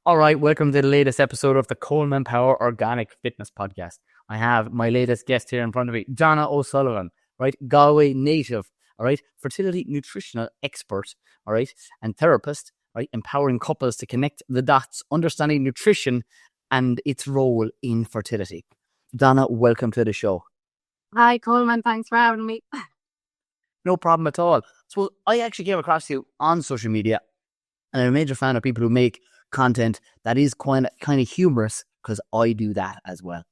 All right, welcome to the latest episode of the Coleman Power Organic Fitness Podcast. I have my latest guest here in front of me, Donna O'Sullivan, right? Galway native, all right? Fertility nutritional expert, all right? And therapist, right? Empowering couples to connect the dots, understanding nutrition and its role in fertility. Donna, welcome to the show. Hi, Coleman. Thanks for having me. No problem at all. So I actually came across you on social media, and I'm a major fan of people who make content that is kind of humorous, because I do that as well.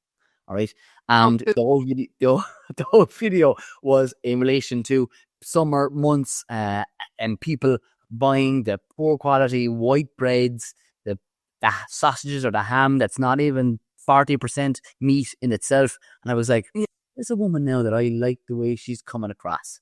All right. And the whole video was in relation to summer months and people buying the poor quality white breads, the sausages or the ham that's not even 40% meat in itself. And I was like, there's a woman now that I like the way she's coming across.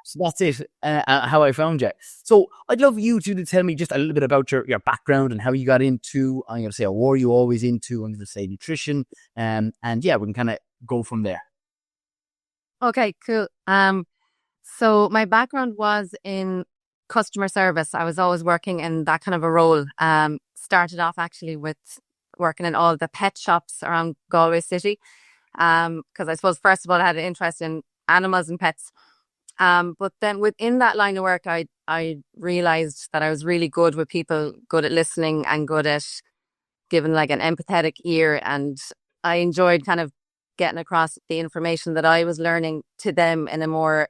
So that's it, how I found you. So I'd love you to tell me just a little bit about your background and how you got into, I'm going to say, or were you always into, I'm going to say nutrition. And yeah, we can kind of go from there. Okay, cool. So my background was in customer service. I was always working in that kind of a role. Started off actually with working in all the pet shops around Galway City. Because I suppose, first of all, I had an interest in animals and pets. But then within that line of work, I realized that I was really good with people, good at listening and good at giving like an empathetic ear. And I enjoyed kind of getting across the information that I was learning to them in a more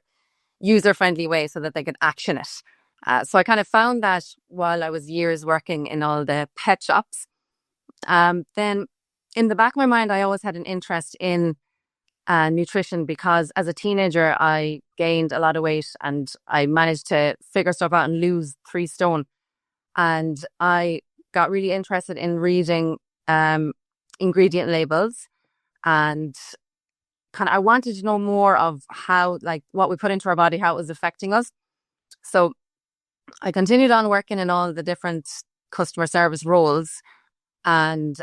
user-friendly way so that they could action it. So I kind of found that while I was years working in all the pet shops. Then in the back of my mind, I always had an interest in nutrition, because as a teenager I gained a lot of weight and I managed to figure stuff out and lose 3 stone, and I got really interested in reading ingredient labels, and kind of I wanted to know more of how, like, what we put into our body, how it was affecting us. So I continued on working in all the different customer service roles, and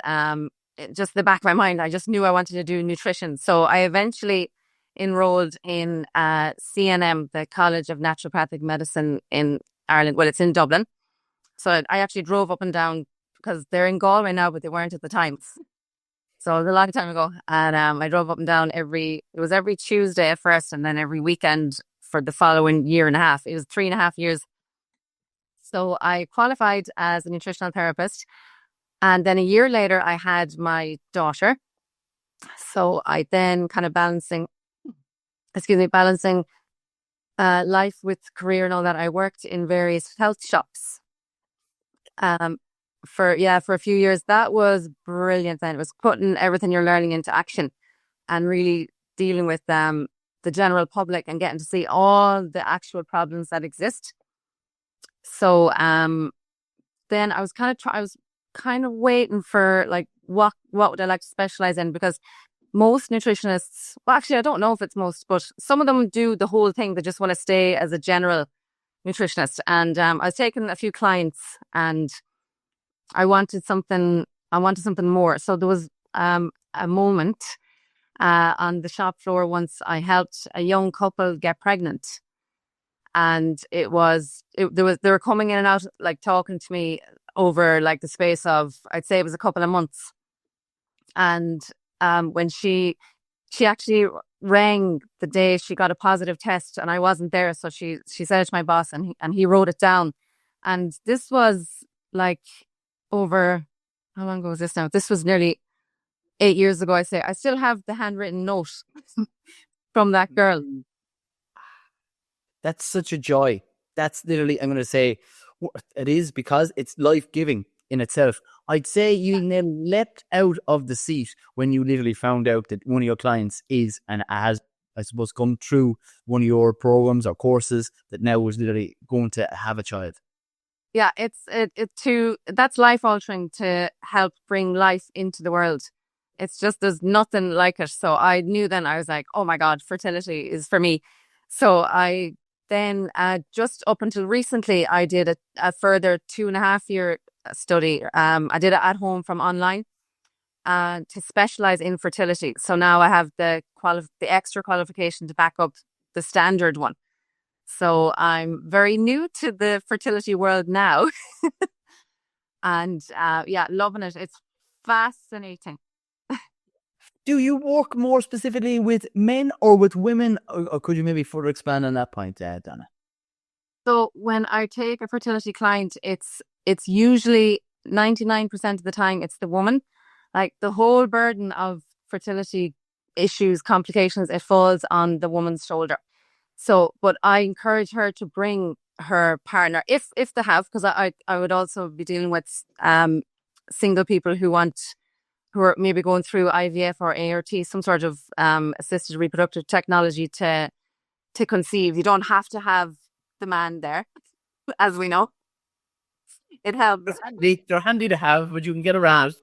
just the back of my mind, I just knew I wanted to do nutrition. So I eventually enrolled in CNM, the College of Naturopathic Medicine in Ireland. Well, it's in Dublin. So I actually drove up and down, because they're in Galway now, but they weren't at the time. So it was a long time ago. And I drove up and down every Tuesday at first, and then every weekend for the following year and a half. It was 3.5 years. So I qualified as a nutritional therapist. And then a year later, I had my daughter. So I then kind of balancing life with career and all that. I worked in various health shops for a few years. That was brilliant. Then it was putting everything you're learning into action and really dealing with the general public and getting to see all the actual problems that exist. So then I was kind of waiting for, like, what would I like to specialize in, because most nutritionists, well, actually I don't know if it's most, but some of them do the whole thing. They just want to stay as a general nutritionist. And I was taking a few clients and I wanted something more. So there was a moment on the shop floor once I helped a young couple get pregnant, and they were coming in and out, like, talking to me over like the space of, I'd say it was a couple of months. And when she actually rang the day she got a positive test, and I wasn't there, so she said it to my boss, and he wrote it down. And this was like over, how long ago was this now? This was nearly 8 years ago. I still have the handwritten note from that girl. That's such a joy. That's literally, I'm going to say, it is, because it's life-giving in itself. I'd say you then leapt out of the seat when you literally found out that one of your clients is and has, I suppose, come through one of your programs or courses that now was literally going to have a child. Yeah, that's life altering, to help bring life into the world. It's just, there's nothing like it. So I knew then, I was like, oh my God, fertility is for me. So I then, just up until recently, I did a further 2.5-year study. I did it at home from online to specialize in fertility. So now I have the extra qualification to back up the standard one. So I'm very new to the fertility world now. And yeah, loving it. It's fascinating. Do you work more specifically with men or with women? Or could you maybe further expand on that point, Donna? So when I take a fertility client, it's usually 99% of the time it's the woman. Like the whole burden of fertility issues, complications, it falls on the woman's shoulder. So, but I encourage her to bring her partner if they have, because I would also be dealing with single people who are maybe going through IVF or ART, some sort of assisted reproductive technology to conceive. You don't have to have the man there, as we know. It helps. They're handy to have, but you can get around.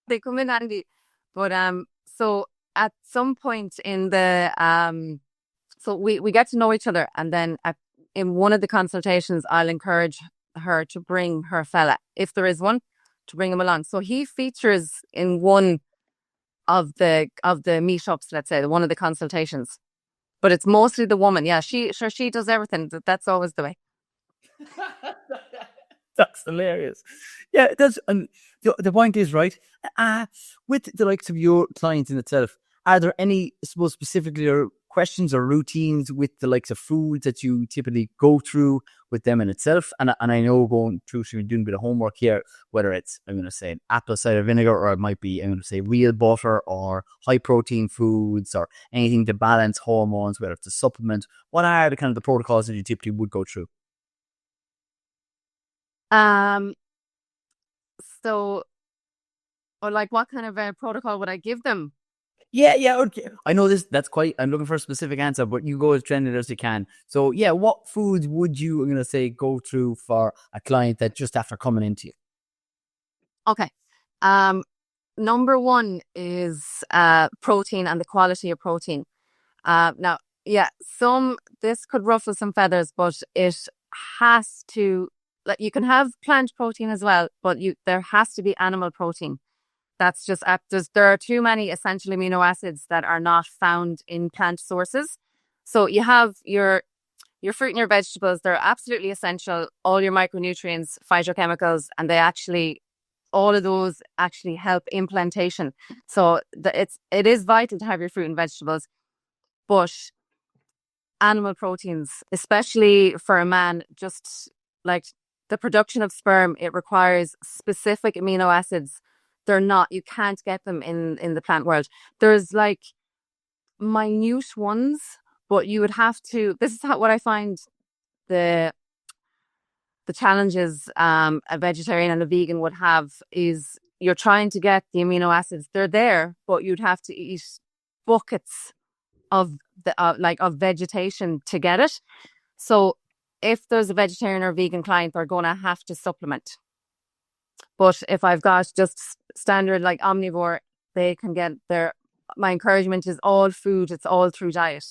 They come in handy. But so at some point in the so we get to know each other, and then in one of the consultations, I'll encourage her to bring her fella, if there is one, to bring him along. So he features in one of the meetups, let's say, one of the consultations. But it's mostly the woman. Yeah, she does everything. That's always the way. That's hilarious. Yeah, it does. The point is, right, with the likes of your clients in itself, are there any, I suppose, specifically or questions or routines with the likes of foods that you typically go through with them in itself? And I know going through, so you're doing a bit of homework here, whether it's, I'm going to say, an apple cider vinegar, or it might be, I'm going to say, real butter or high protein foods or anything to balance hormones, whether it's a supplement. What are the kind of the protocols that you typically would go through? So, or like, what kind of a protocol would I give them? Yeah, okay. I know this. That's quite. I'm looking for a specific answer, but you go as trended as you can. So, yeah, what foods would you, I'm gonna say, go through for a client that just after coming into you? Okay. Number one is protein and the quality of protein. Now, yeah, this could ruffle some feathers, but it has to, like, you can have plant protein as well, but there has to be animal protein. That's just, there are too many essential amino acids that are not found in plant sources. So you have your fruit and your vegetables, they're absolutely essential. All your micronutrients, phytochemicals, and all of those actually help implantation. So it is vital to have your fruit and vegetables, but animal proteins, especially for a man, just like the production of sperm, it requires specific amino acids. You can't get them in the plant world. There's like minute ones, but you would have to, this is what I find the challenges a vegetarian and a vegan would have is you're trying to get the amino acids. They're there, but you'd have to eat buckets of of vegetation to get it. So if there's a vegetarian or vegan client, they're going to have to supplement. But if I've got just standard like omnivore, they can get my encouragement is all food. It's all through diet.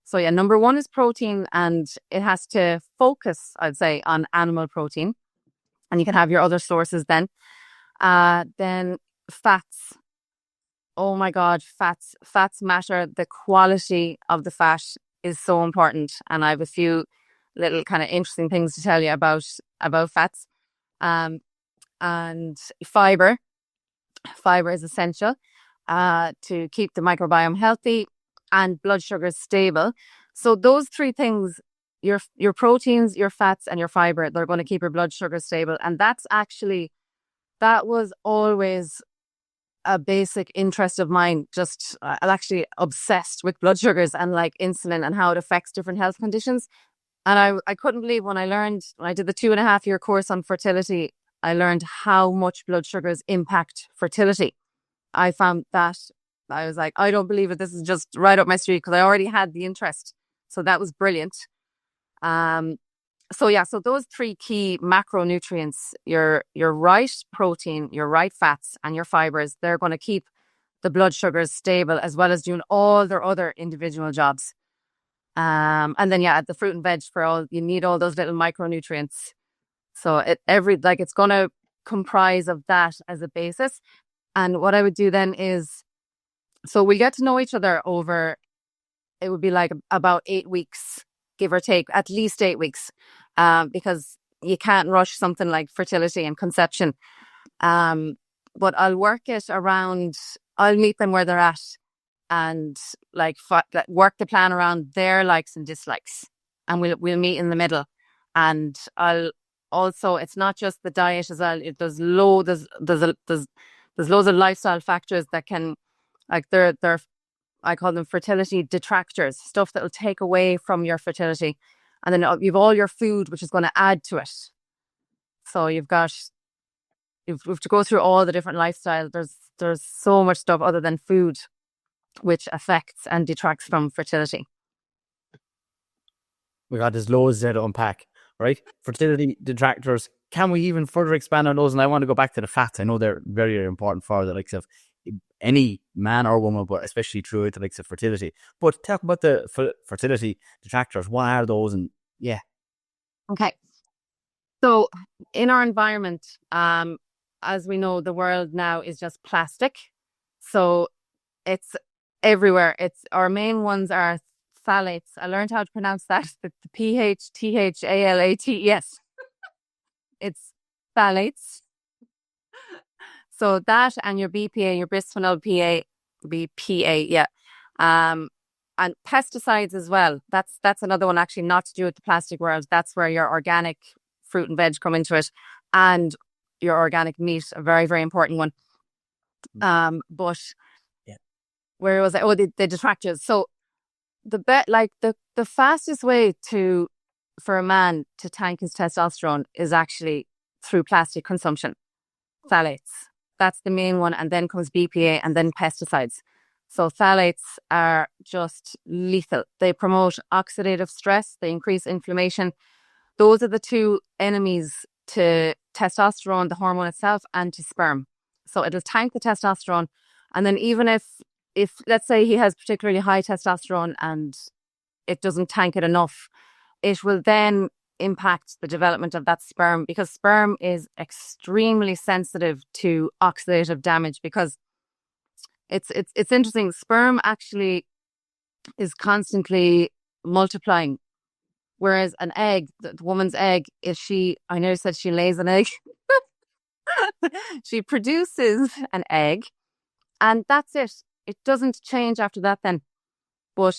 So yeah, number one is protein, and it has to focus, I'd say, on animal protein. And you can have your other sources then. Then fats. Oh my God, fats matter. The quality of the fat is so important. And I have a few little kind of interesting things to tell you about fats. And fiber. Fiber is essential to keep the microbiome healthy and blood sugar stable. So those three things, your proteins, your fats, and your fiber, they're going to keep your blood sugar stable. And that was always a basic interest of mine. Just I'm actually obsessed with blood sugars and like insulin and how it affects different health conditions. And I couldn't believe when I did the 2.5-year course on fertility, I learned how much blood sugars impact fertility. I found that I was like, I don't believe it. This is just right up my street, because I already had the interest. So that was brilliant. So those three key macronutrients, your right protein, your right fats, and your fibers, they're going to keep the blood sugars stable, as well as doing all their other individual jobs. And then the fruit and veg you need all those little micronutrients. So it's going to comprise of that as a basis. And what I would do then is, so we get to know each other over, it would be like about 8 weeks, give or take, at least 8 weeks, because you can't rush something like fertility and conception. But I'll work it around, I'll meet them where they're at and like work the plan around their likes and dislikes. And we'll meet in the middle. And I'll also, it's not just the diet as well. There's loads of lifestyle factors that can, like they're I call them fertility detractors, stuff that will take away from your fertility. And then you've all your food, which is going to add to it. So you have to go through all the different lifestyles. There's so much stuff other than food, which affects and detracts from fertility. We got there's loads there to unpack, right? Fertility detractors. Can we even further expand on those? And I want to go back to the fats. I know they're very, very important for the likes of any man or woman, but especially through the likes of fertility. But talk about the fertility detractors. What are those? And yeah. Okay. So in our environment, as we know, the world now is just plastic. So it's everywhere. Our main ones are phthalates. I learned how to pronounce that. The PHTHALATES. It's phthalates. So that and your BPA, your bisphenol BPA, yeah. And pesticides as well. That's another one actually not to do with the plastic world. That's where your organic fruit and veg come into it, and your organic meat, a very, very important one. But yeah, where was I? Oh, the detractors. So the fastest way for a man to tank his testosterone is actually through plastic consumption. Phthalates. That's the main one, and then comes BPA and then pesticides. So phthalates are just lethal. They promote oxidative stress, they increase inflammation. Those are the two enemies to testosterone, the hormone itself, and to sperm. So it'll tank the testosterone. And then even if let's say he has particularly high testosterone and it doesn't tank it enough, it will then impact the development of that sperm, because sperm is extremely sensitive to oxidative damage. Because it's interesting, sperm actually is constantly multiplying, whereas an egg, the woman's egg, I know you said she lays an egg. She produces an egg and that's it. It doesn't change after that then. But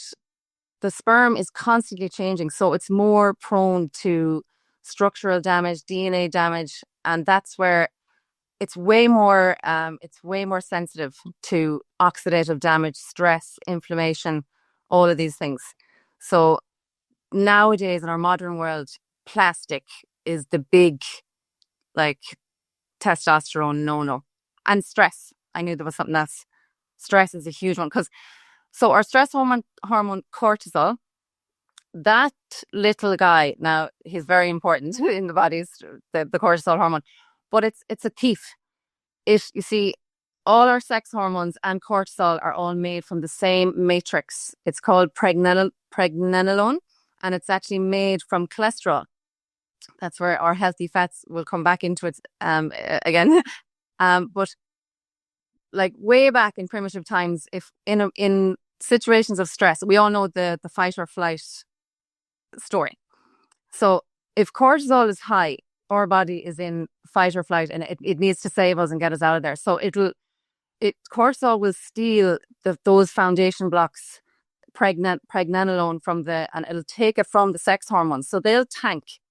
the sperm is constantly changing, so it's more prone to structural damage, DNA damage, and that's where it's way more sensitive to oxidative damage, stress, inflammation, all of these things. So nowadays in our modern world, plastic is the big, like, testosterone no-no. And stress. I knew there was something else. Stress is a huge one, because so our stress hormone cortisol, that little guy, now he's very important in the body, the cortisol hormone, but it's a thief. You see, all our sex hormones and cortisol are all made from the same matrix. It's called pregnenolone, and it's actually made from cholesterol. That's where our healthy fats will come back into it again. But like way back in primitive times, if in situations of stress, we all know the fight or flight story. So if cortisol is high, our body is in fight or flight, and it needs to save us and get us out of there. So cortisol will steal those foundation blocks, pregnenolone and it'll take it from the sex hormones. So they'll tank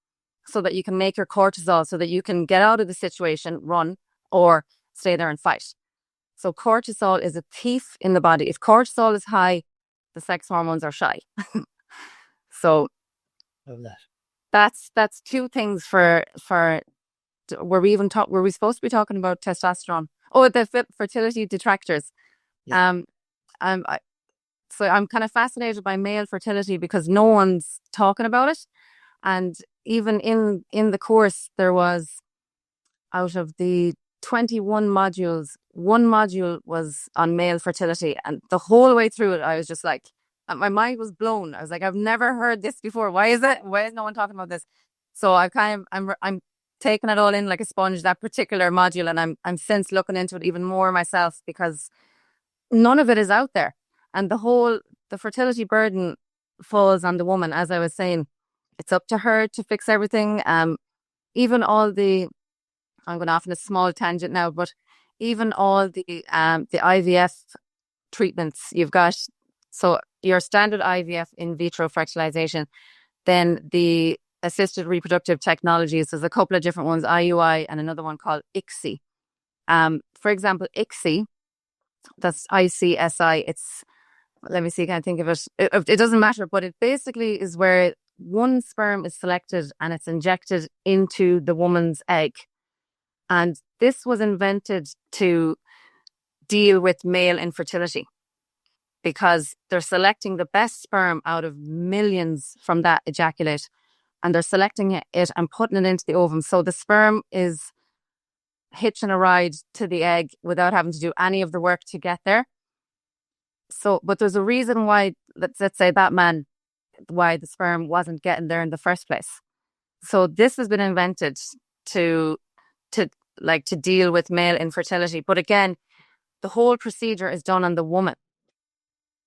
so that you can make your cortisol, so that you can get out of the situation, run, or stay there and fight. So cortisol is a thief in the body. If cortisol is high, the sex hormones are shy. So love that. That's two things for were we supposed to be talking about testosterone? Oh, the fertility detractors. Yeah. So I'm kind of fascinated by male fertility because no one's talking about it. And even in the course, there was, out of the 21 modules, one module was on male fertility, and the whole way through it, I was just like, my mind was blown. I was like, I've never heard this before. Why is no one talking about this? So I'm taking it all in like a sponge, that particular module, and I'm since looking into it even more myself, because none of it is out there, and the fertility burden falls on the woman. As I was saying, it's up to her to fix everything. Even all the I'm going off on a small tangent now, but even all the IVF treatments you've got, so your standard IVF in vitro fertilization, then the assisted reproductive technologies, there's a couple of different ones, IUI and another one called ICSI. For example, ICSI, that's ICSI, it's, let me see, can I think of it? It doesn't matter, but it basically is where one sperm is selected and it's injected into the woman's egg. And this was invented to deal with male infertility because they're selecting the best sperm out of millions from that ejaculate, and they're selecting it and putting it into the ovum. So the sperm is hitching a ride to the egg without having to do any of the work to get there. So, but there's a reason why, let's say that man, why the sperm wasn't getting there in the first place. So this has been invented to deal with male infertility. But again, the whole procedure is done on the woman.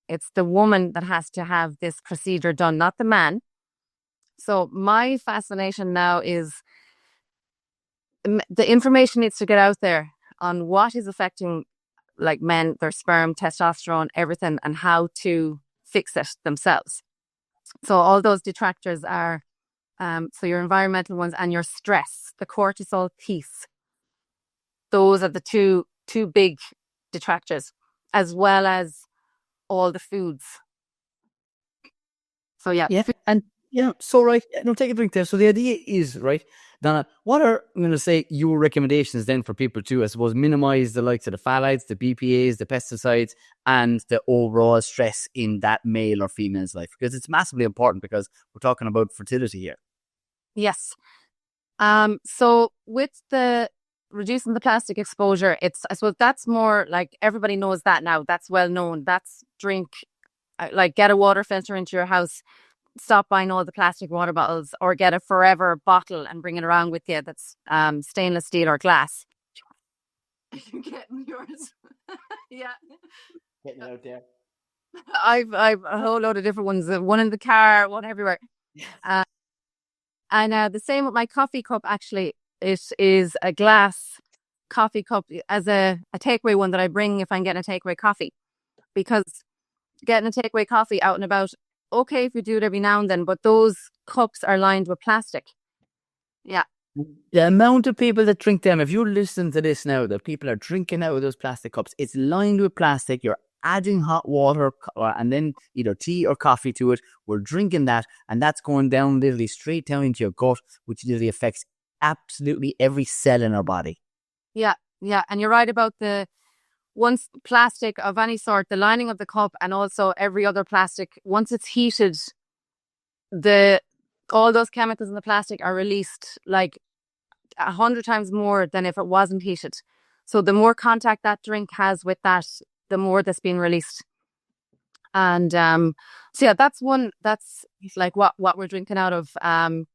It's the woman that has to have this procedure done, not the man. So my fascination now is the information needs to get out there on what is affecting like men, their sperm, testosterone, everything, and how to fix it themselves. So all those detractors are, so your environmental ones and your stress, the cortisol piece. Those are the two big detractors, as well as all the foods. So yeah. And so right, no, take a drink there. So the idea is, right, Donna, what are, I'm going to say, your recommendations then for people to, I suppose, minimize the likes of the phthalates, the BPAs, the pesticides, and the overall stress in that male or female's life? Because it's massively important, because we're talking about fertility here. Yes. So with the reducing the plastic exposure, it's, I suppose that's more like everybody knows that now. That's well known. That's drink, like get a water filter into your house. Stop buying all the plastic water bottles, or get a forever bottle and bring it around with you that's stainless steel or glass. You're getting yours. Yeah. Getting it out there. I've a whole load of different ones. One in the car, one everywhere. And the same with my coffee cup, actually. It is a glass coffee cup as a takeaway one that I bring if I'm getting a takeaway coffee. Because getting a takeaway coffee out and about, okay if you do it every now and then, but those cups are lined with plastic. Yeah. The amount of people that drink them, if you're listening to this now, that people are drinking out of those plastic cups, it's lined with plastic. You're adding hot water and then either tea or coffee to it. We're drinking that, and that's going down literally straight down into your gut, which literally affects absolutely every cell in our body. Yeah. And you're right about the once plastic of any sort, the lining of the cup, and also every other plastic, once it's heated, all those chemicals in the plastic are released like 100 times more than if it wasn't heated. So the more contact that drink has with that, the more that's being released. And so yeah, that's like what we're drinking out of.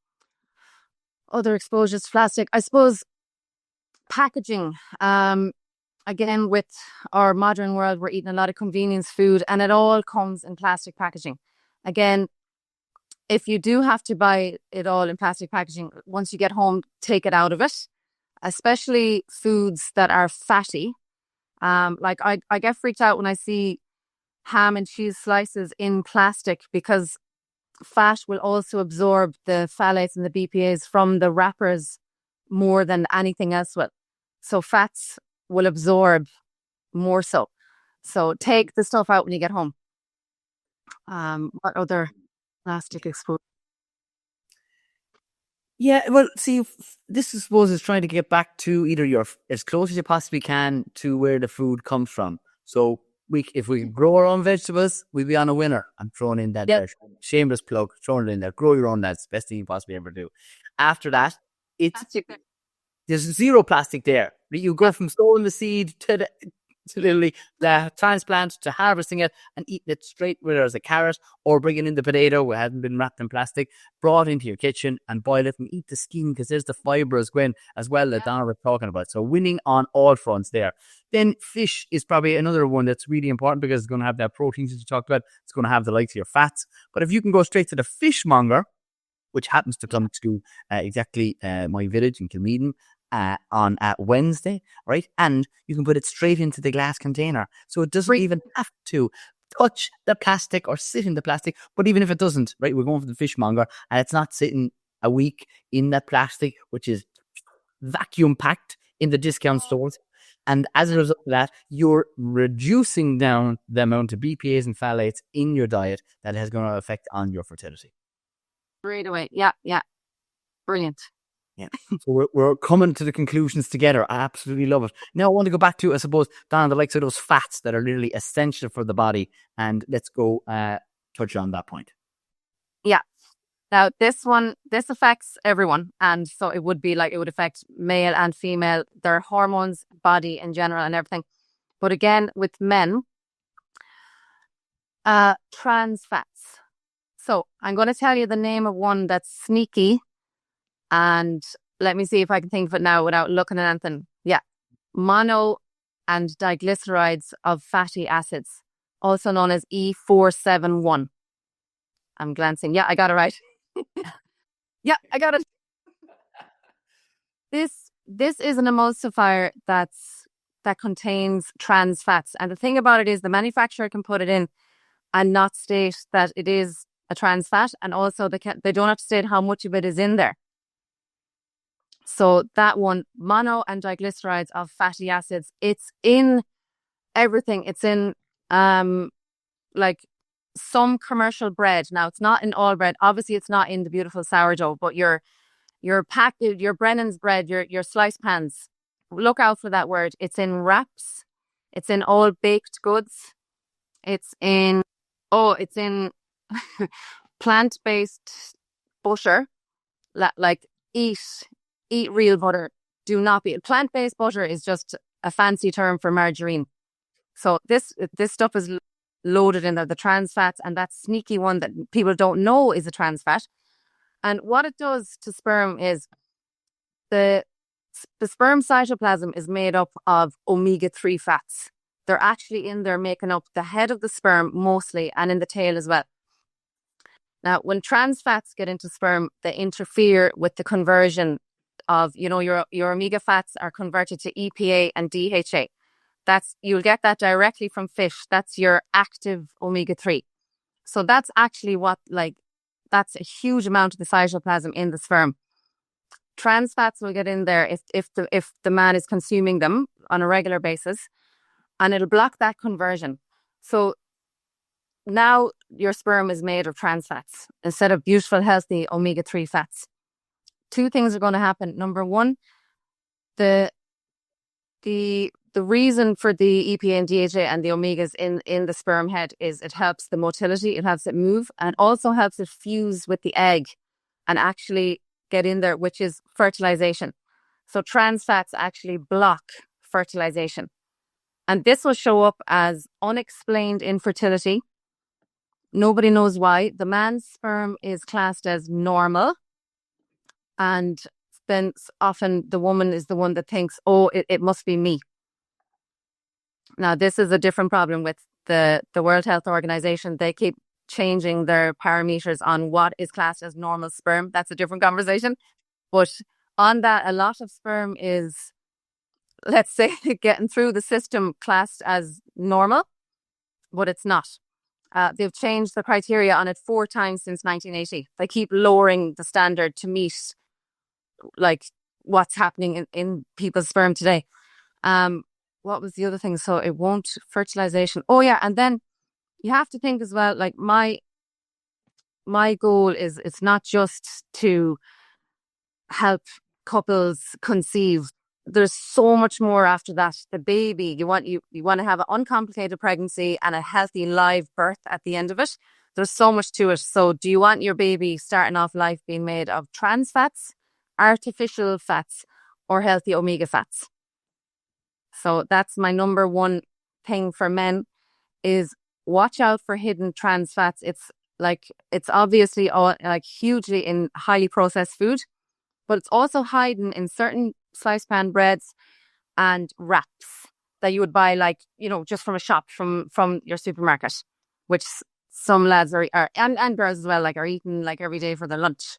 Other exposures to plastic, I suppose, packaging. Again, with our modern world, we're eating a lot of convenience food, and it all comes in plastic packaging. Again, if you do have to buy it all in plastic packaging, once you get home, take it out of it, especially foods that are fatty. Like I get freaked out when I see ham and cheese slices in plastic, because fat will also absorb the phthalates and the BPAs from the wrappers more than anything else will. So fats will absorb more so. So take the stuff out when you get home. What other plastic exposure? Yeah, well, see, this I suppose is trying to get back to either your as close as you possibly can to where the food comes from. So if we grow our own vegetables, we'll be on a winner. I'm throwing in that shameless plug, throwing it in there. Grow your own. That's the best thing you possibly ever do. After that, there's zero plastic there. You go from sowing the seed to literally the transplant to harvesting it and eating it straight, whether it's a carrot or bringing in the potato that hasn't been wrapped in plastic, brought into your kitchen and boil it and eat the skin, because there's the fibre as well that Donna was talking about. So winning on all fronts there. Then fish is probably another one that's really important, because it's going to have that proteins that you talked about. It's going to have the likes of your fats. But if you can go straight to the fishmonger, which happens to come to exactly my village in Kilmeaden, on Wednesday, right? And you can put it straight into the glass container. So it doesn't even have to touch the plastic or sit in the plastic. But even if it doesn't, right, we're going for the fishmonger and it's not sitting a week in that plastic, which is vacuum packed in the discount stores. And as a result of that, you're reducing down the amount of BPAs and phthalates in your diet that has going to affect on your fertility. Straight away. Yeah. Brilliant. Yeah. So we're coming to the conclusions together. I absolutely love it. Now I want to go back to, I suppose, Donna, the likes of those fats that are literally essential for the body. And let's go touch on that point. Yeah. Now this affects everyone. And so it would affect male and female, their hormones, body in general and everything. But again, with men, trans fats. So I'm going to tell you the name of one that's sneaky. And let me see if I can think of it now without looking at anything. Yeah. Mono and diglycerides of fatty acids, also known as E471. I'm glancing. Yeah, I got it right. Yeah, I got it. This is an emulsifier that contains trans fats. And the thing about it is the manufacturer can put it in and not state that it is a trans fat. And also they don't have to state how much of it is in there. So that one, mono and diglycerides of fatty acids, it's in everything. It's in like some commercial bread. Now it's not in all bread. Obviously, it's not in the beautiful sourdough, but your Brennan's bread, your slice pans. Look out for that word. It's in wraps. It's in all baked goods. It's in plant-based butter. Like eat real butter. Do not be. Plant-based butter is just a fancy term for margarine. So this stuff is loaded in the trans fats, and that sneaky one that people don't know is a trans fat. And what it does to sperm is the sperm cytoplasm is made up of omega-3 fats. They're actually in there making up the head of the sperm mostly, and in the tail as well. Now, when trans fats get into sperm, they interfere with the conversion of, your omega fats are converted to EPA and DHA. You'll get that directly from fish. That's your active omega-3. So that's actually that's a huge amount of the cytoplasm in the sperm. Trans fats will get in there if the man is consuming them on a regular basis, and it'll block that conversion. So now your sperm is made of trans fats instead of beautiful, healthy omega-3 fats. Two things are going to happen. Number one, the reason for the EPA and DHA and the omegas in the sperm head is it helps the motility, it helps it move, and also helps it fuse with the egg and actually get in there, which is fertilization. So trans fats actually block fertilization. And this will show up as unexplained infertility. Nobody knows why. The man's sperm is classed as normal. And then often the woman is the one that thinks, oh, it must be me. Now, this is a different problem with the World Health Organization. They keep changing their parameters on what is classed as normal sperm. That's a different conversation. But on that, a lot of sperm is, let's say, getting through the system classed as normal, but it's not. They've changed the criteria on it 4 times since 1980. They keep lowering the standard to meet what's happening in people's sperm today. What was the other thing? So it won't fertilization. Oh yeah. And then you have to think as well, like my goal is, it's not just to help couples conceive. There's so much more after that. The baby, you want to have an uncomplicated pregnancy and a healthy live birth at the end of it. There's so much to it. So do you want your baby starting off life being made of trans fats, artificial fats, or healthy omega fats? So that's my number one thing for men is watch out for hidden trans fats. It's obviously hugely in highly processed food, but it's also hiding in certain slice pan breads and wraps that you would buy just from a shop from your supermarket, which some lads are and girls as well are eating every day for their lunch.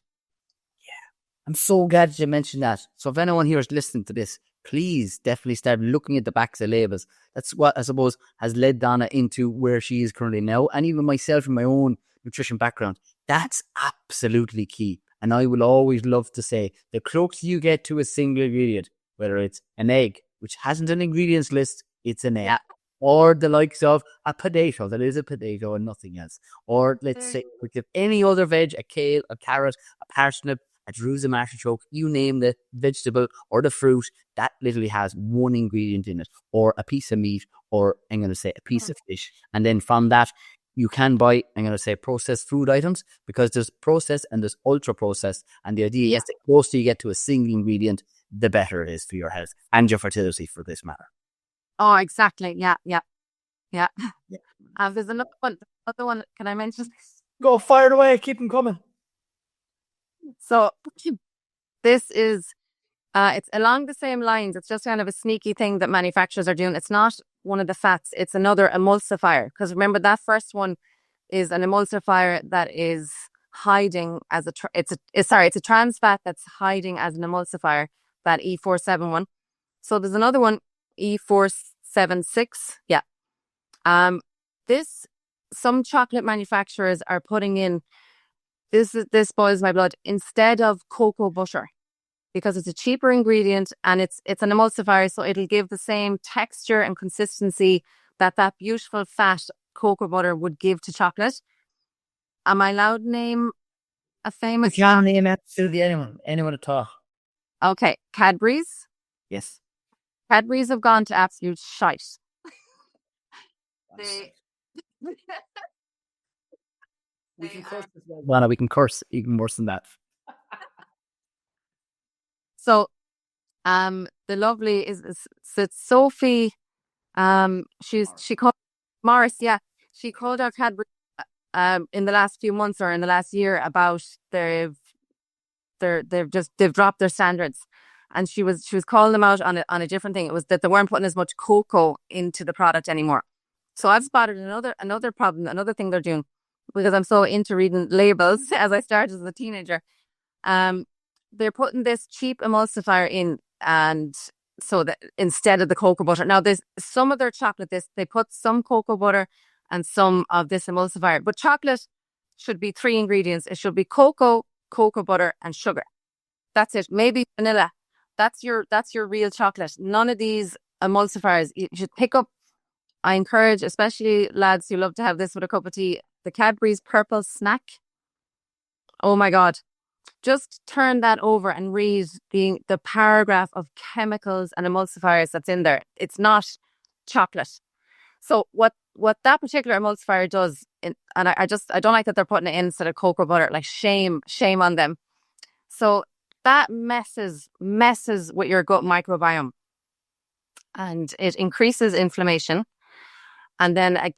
I'm so glad that you mentioned that. So if anyone here is listening to this, please definitely start looking at the backs of labels. That's what I suppose has led Donna into where she is currently now. And even myself in my own nutrition background, that's absolutely key. And I will always love to say the closer you get to a single ingredient, whether it's an egg, which hasn't an ingredients list, it's an egg. Yeah. Or the likes of a potato, that is a potato and nothing else. Or let's say we give any other veg, a kale, a carrot, a parsnip, a Jerusalem artichoke, you name the vegetable or the fruit, that literally has one ingredient in it, or a piece of meat, or I'm going to say a piece of fish. And then from that, you can buy, I'm going to say, processed food items, because there's processed and there's ultra processed. And the idea is the closer you get to a single ingredient, the better it is for your health and your fertility for this matter. Oh, exactly. Yeah. There's another one. Can I mention? Go, fire it away. Keep them coming. So this is, it's along the same lines. It's just kind of a sneaky thing that manufacturers are doing. It's not one of the fats. It's another emulsifier. Because remember, that first one is an emulsifier that is hiding as it's a trans fat that's hiding as an emulsifier, that E471. So there's another one, E476. Yeah. Some chocolate manufacturers are putting in, this boils my blood, instead of cocoa butter, because it's a cheaper ingredient and it's an emulsifier, so it'll give the same texture and consistency that beautiful fat cocoa butter would give to chocolate. Am I allowed to name a famous? You can't name absolutely anyone at all. Okay, Cadbury's. Yes. Cadbury's have gone to absolute shite. We can curse as well. Lana, we can curse even worse than that. So, the lovely is Sophie. She called Morris. Yeah, she called out Cadbury in the last few months or in the last year about they've dropped their standards, and she was calling them out on a different thing. It was that they weren't putting as much cocoa into the product anymore. So I've spotted another problem, another thing they're doing, because I'm so into reading labels as I started as a teenager. They're putting this cheap emulsifier in, and so that instead of the cocoa butter. Now, there's some of their chocolate, they put some cocoa butter and some of this emulsifier. But chocolate should be 3 ingredients. It should be cocoa butter, and sugar. That's it. Maybe vanilla. That's your real chocolate. None of these emulsifiers. You should pick up. I encourage, especially lads who love to have this with a cup of tea, the Cadbury's Purple Snack. Oh my God. Just turn that over and read the paragraph of chemicals and emulsifiers that's in there. It's not chocolate. So what that particular emulsifier does, and I don't like that they're putting it in instead of cocoa butter. Like, shame on them. So that messes with your gut microbiome, and it increases inflammation. And then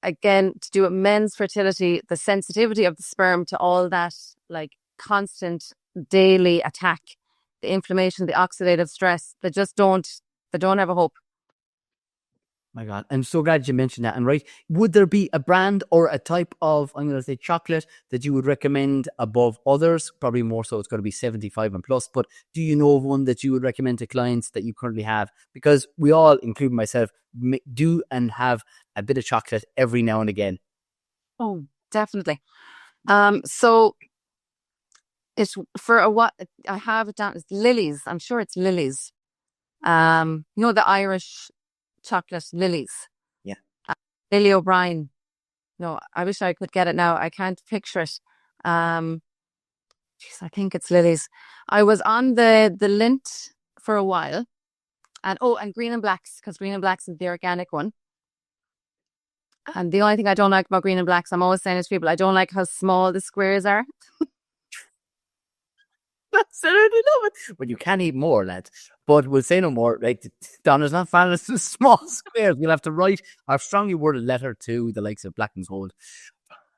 again, to do with men's fertility, the sensitivity of the sperm to all that, like, constant daily attack, the inflammation, the oxidative stress, they don't have a hope. My God, I'm so glad you mentioned that. And right, would there be a brand or a type of, I'm going to say, chocolate that you would recommend above others? Probably more so it's got to be 75 and plus, but do you know of one that you would recommend to clients that you currently have? Because we all, including myself, do and have a bit of chocolate every now and again. Oh, definitely. So it's for what I have it down, it's Lily's. I'm sure it's Lily's. The Irish chocolate Lily's. Yeah. Lily O'Brien. No, I wish I could get it now. I can't picture it. I think it's Lily's. I was on the Lindt for a while. And Green and Blacks, because Green and Blacks is the organic one. And the only thing I don't like about Green and Blacks, I'm always saying to people, I don't like how small the squares are. Absolutely love it. But you can eat more, lads. But we'll say no more. Like, Donna's not fan of the small squares. We'll have to write our strongly worded letter to the likes of Black and Gold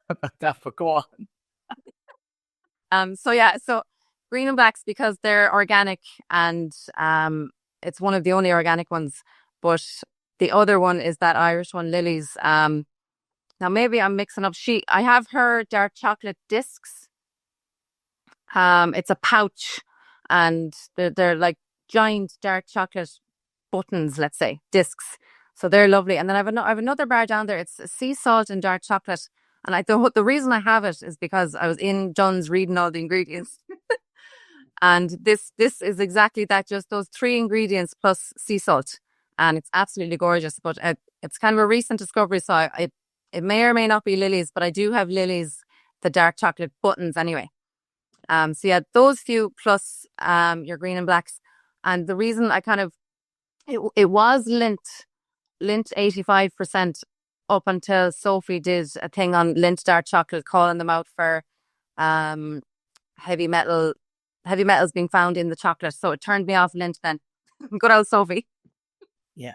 about that. But go on. So Green and Blacks, because they're organic, and it's one of the only organic ones. But the other one is that Irish one, Lily's. Now maybe I'm mixing up. I have her dark chocolate discs. It's a pouch. and they're like giant dark chocolate buttons, let's say, discs. So they're lovely. And then I have another bar down there. It's sea salt and dark chocolate. And the reason I have it is because I was in John's reading all the ingredients. And this is exactly that, just those three ingredients plus sea salt. And it's absolutely gorgeous. But it's kind of a recent discovery. So it may or may not be Lily's, but I do have Lily's, the dark chocolate buttons anyway. So yeah, those few plus your green and blacks. And the reason I kind of, it was Lint 85% up until Sophie did a thing on Lint dark chocolate, calling them out for heavy metals being found in the chocolate. So it turned me off Lint then. Good old Sophie. Yeah,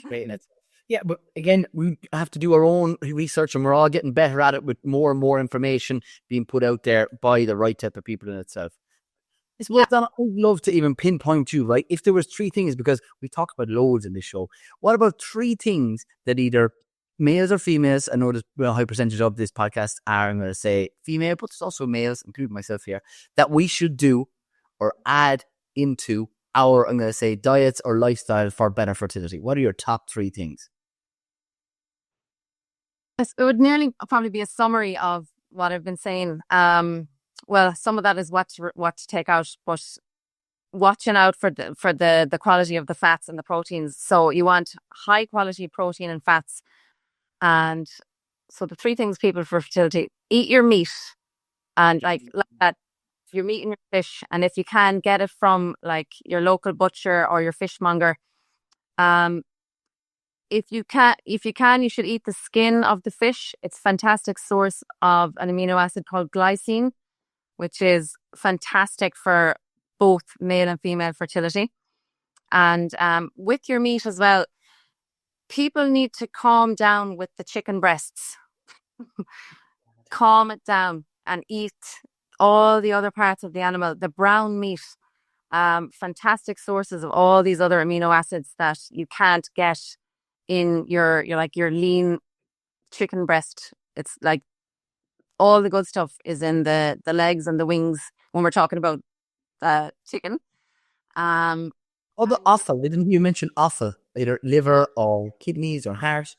great in it. Yeah, but again, we have to do our own research, and we're all getting better at it with more and more information being put out there by the right type of people in itself. Well, Donna, I'd love to even pinpoint you, right? If there was three things, because we talk about loads in this show, what about three things that either males or females, I know there's a high percentage of this podcast are, I'm going to say female, but there's also males, including myself here, that we should do or add into our, I'm going to say, diets or lifestyle for better fertility? What are your top three things? It would nearly probably be a summary of what I've been saying. Well, some of that is what to take out, but watching out for the quality of the fats and the proteins. So you want high quality protein and fats. And so the three things people for fertility: eat your meat, and like that, your meat and your fish. And if you can, get it from like your local butcher or your fishmonger. If you can, you should eat the skin of the fish. It's a fantastic source of an amino acid called glycine, which is fantastic for both male and female fertility. And with your meat as well, people need to calm down with the chicken breasts. Calm it down and eat all the other parts of the animal. The brown meat, fantastic sources of all these other amino acids that you can't get in your lean chicken breast. It's like all the good stuff is in the legs and the wings when we're talking about chicken. The offal, didn't you mention offal? Either liver or kidneys or heart?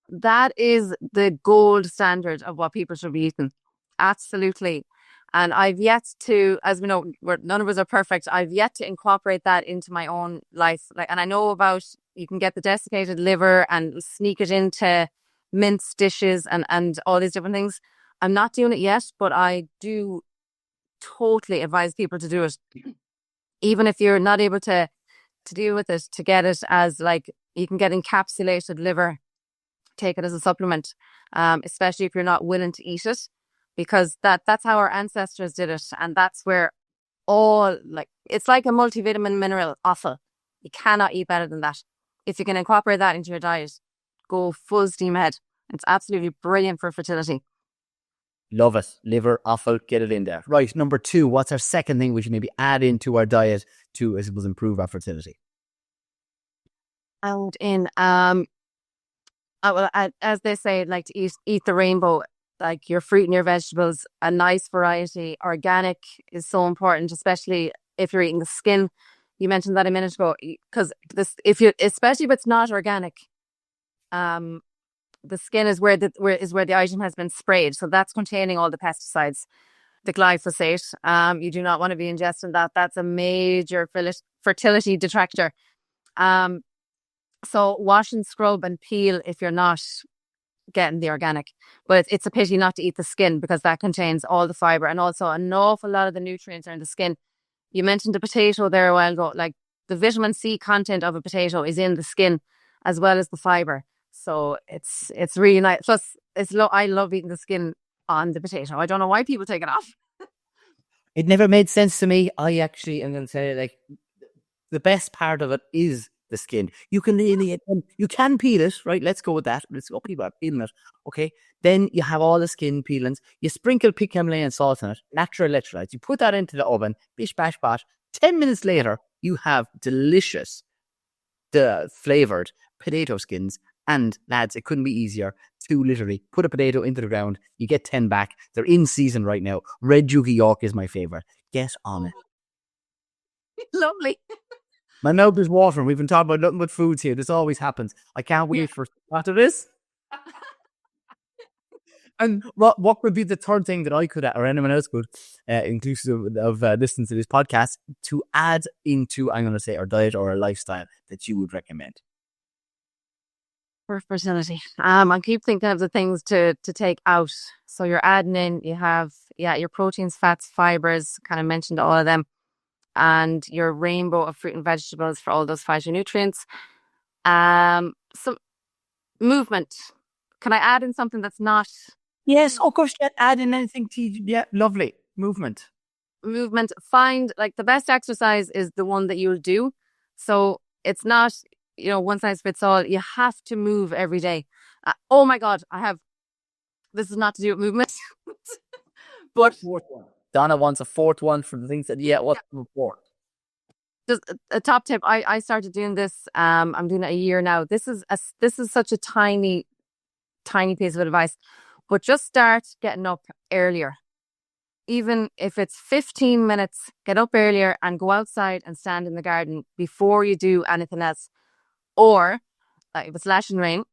That is the gold standard of what people should be eating. Absolutely. And I've yet to, as we know, none of us are perfect. I've yet to incorporate that into my own life. And I know about, you can get the desiccated liver and sneak it into minced dishes and all these different things. I'm not doing it yet, but I do totally advise people to do it. Even if you're not able to deal with it, to get it as like, you can get encapsulated liver, take it as a supplement, especially if you're not willing to eat it, because that's how our ancestors did it. And that's where it's like a multivitamin mineral offal. You cannot eat better than that. If you can incorporate that into your diet, go full steam ahead. It's absolutely brilliant for fertility. Love it. Liver, offal, get it in there. Right, number two, what's our second thing we should maybe add into our diet to, I suppose, improve our fertility? And as they say, like to eat the rainbow, like your fruit and your vegetables, a nice variety. Organic is so important, especially if you're eating the skin. You mentioned that a minute ago, because especially if it's not organic, the skin is where the item has been sprayed. So that's containing all the pesticides, the glyphosate. You do not want to be ingesting that. That's a major fertility detractor. So wash and scrub and peel if you're not getting the organic. But it's a pity not to eat the skin, because that contains all the fiber, and also an awful lot of the nutrients are in the skin. You mentioned the potato there a while ago. Like, the vitamin C content of a potato is in the skin as well as the fiber. So it's really nice. Plus, I love eating the skin on the potato. I don't know why people take it off. It never made sense to me. I actually am going to say, like, the best part of it is the skin. You can peel it, right? Let's go with that. Let's go, people are peeling it. Okay. Then you have all the skin peelings. You sprinkle pig Himalayan salt on it, natural electrolytes. You put that into the oven, bish, bash, bash. 10 minutes later, you have delicious, flavored potato skins. And lads, it couldn't be easier to literally put a potato into the ground. You get 10 back. They're in season right now. Red Juki York is my favorite. Get on it. Lovely. My mouth is watering. We've been talking about nothing but foods here. This always happens. I can't Yeah. wait for after this. And what would be the third thing that I could, or anyone else could, inclusive of listening to this podcast, to add into, I'm going to say, our diet or our lifestyle that you would recommend? For fertility. I keep thinking of the things to take out. So you're adding in, you have, your proteins, fats, fibers, kind of mentioned all of them, and your rainbow of fruit and vegetables for all those phytonutrients. Some movement. Can I add in something that's not Yes, of course. Add in anything to you. Yeah, lovely. Movement. Find like the best exercise is the one that you'll do. So it's not, one size fits all. You have to move every day. Oh my God, this is not to do with movement. But fourth one. Donna wants a fourth one for the things that, what's the fourth? Just a top tip. I started doing this. I'm doing it a year now. This is such a tiny piece of advice, but just start getting up earlier. Even if it's 15 minutes, get up earlier and go outside and stand in the garden before you do anything else. Or if it's lashing rain,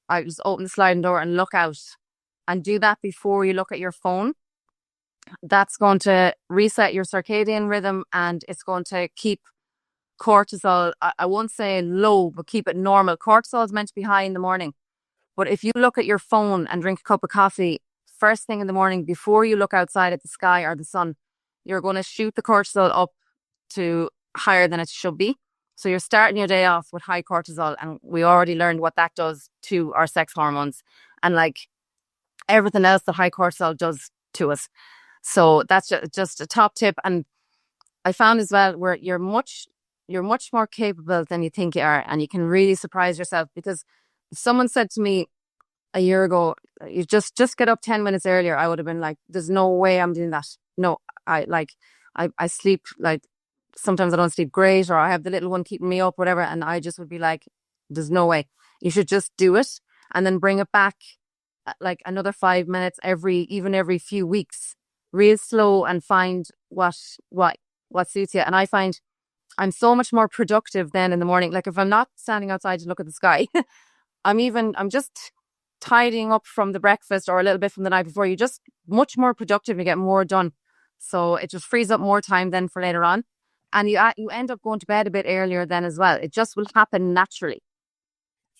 I just open the sliding door and look out, and do that before you look at your phone. That's going to reset your circadian rhythm, and it's going to keep cortisol, I won't say low, but keep it normal. Cortisol is meant to be high in the morning. But if you look at your phone and drink a cup of coffee first thing in the morning before you look outside at the sky or the sun, you're going to shoot the cortisol up to higher than it should be. So you're starting your day off with high cortisol, and we already learned what that does to our sex hormones and like everything else that high cortisol does to us. So that's just a top tip. And I found as well where you're much more capable than you think you are, and you can really surprise yourself. Because if someone said to me a year ago, you just get up 10 minutes earlier, I would have been like, there's no way I'm doing that. No, I sleep, like sometimes I don't sleep great, or I have the little one keeping me up, whatever. And I just would be like, there's no way. You should just do it and then bring it back like another 5 minutes every few weeks, real slow, and find what suits you. And I find I'm so much more productive then in the morning. Like if I'm not standing outside to look at the sky, I'm just tidying up from the breakfast or a little bit from the night before. You're just much more productive. You get more done. So it just frees up more time then for later on. And you end up going to bed a bit earlier then as well. It just will happen naturally.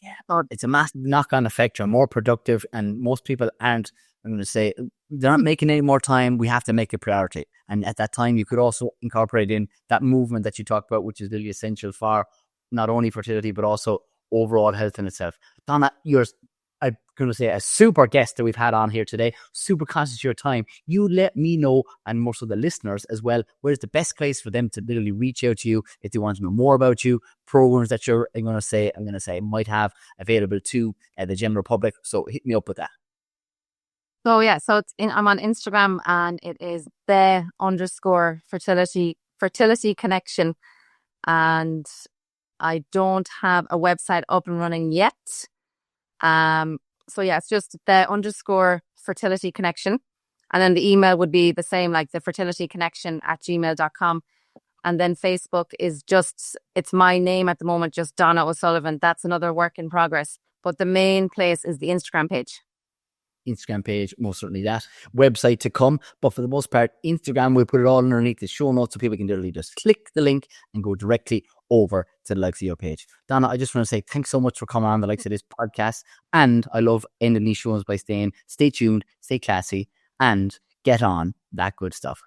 Yeah, it's a massive knock-on effect. You're more productive, and most people aren't. I'm going to say they're not making any more time. We have to make a priority. And at that time, you could also incorporate in that movement that you talked about, which is really essential for not only fertility, but also overall health in itself. Donna, I'm going to say a super guest that we've had on here today, super conscious of your time. You let me know, and more so the listeners as well, where's the best place for them to literally reach out to you if they want to know more about you, programs that I'm going to say might have available to the general public. So hit me up with that. So yeah, I'm on Instagram, and it is _fertility connection, and I don't have a website up and running yet. So yeah, it's just the _fertility connection, and then the email would be the same, like the fertilityconnection@gmail.com. And then Facebook is it's my name at the moment, just Donna O'Sullivan. That's another work in progress, but the main place is the Instagram page. Most certainly that. Website to come, but for the most part, Instagram, we'll put it all underneath the show notes so people can literally just click the link and go directly over to the likes of your page. Donna, I just want to say thanks so much for coming on the likes of this podcast, and I love ending these shows by saying stay tuned, stay classy, and get on that good stuff.